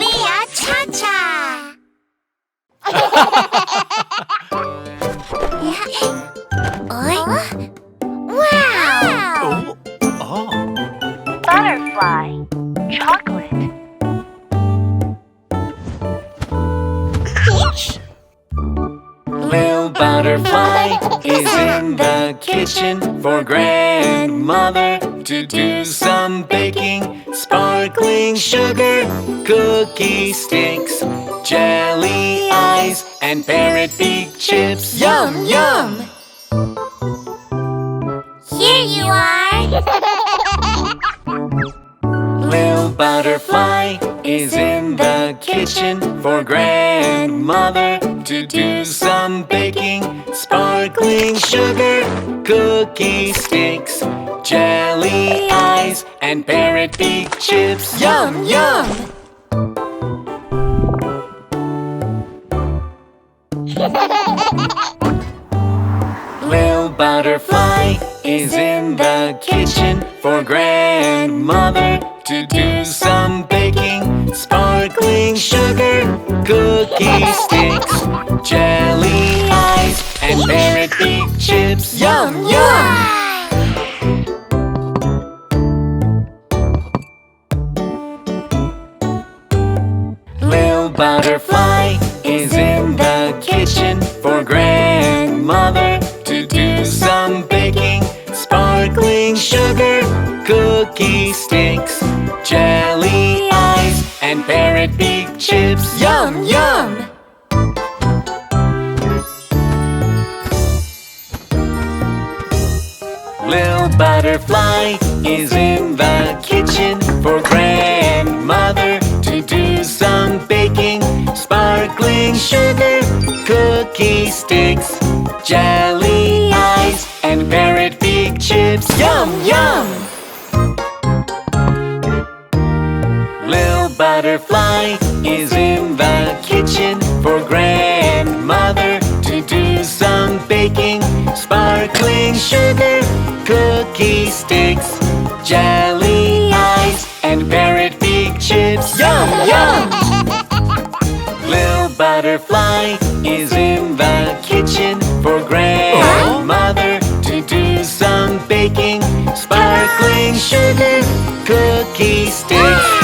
LiaChaCha. Wow! Butterfly, chocolate. Little butterfly is in the kitchen for grandmother to do some baking. Sparkling sugar, cookie sticks, jelly eyes, and parrot-beak chips. Yum, yum! Here you are! Little butterfly is in the kitchen for grandmother to do some baking. Sparkling sugar, cookie sticks, jelly eyes, and parrot-beak chips. Yum, yum! Little butterfly is in the kitchen for grandmother to do some baking. Sparkling sugar, cookie sticks, jelly eyes, and parrot-beak chips. Yum, yum! Little butterfly is in the kitchen for grandmother to do some baking. Sparkling sugar, cookie sticks, jelly eyes, and parrot-beak chips. Yum, yum! Little butterfly is in the kitchen for grandmother to do some baking. Sparkling sugar, cookie sticks, jelly eyes, and parrot-beak chips. Yum, yum! Little butterfly is in the kitchen for grandmother to do some baking. Sparkling sugar, cookie sticks, jelly eyes, and parrot-beak chips. Yum, yum! Little butterfly is in the kitchen for grandmother to do some baking. Sparkling sugar, cookie sticks,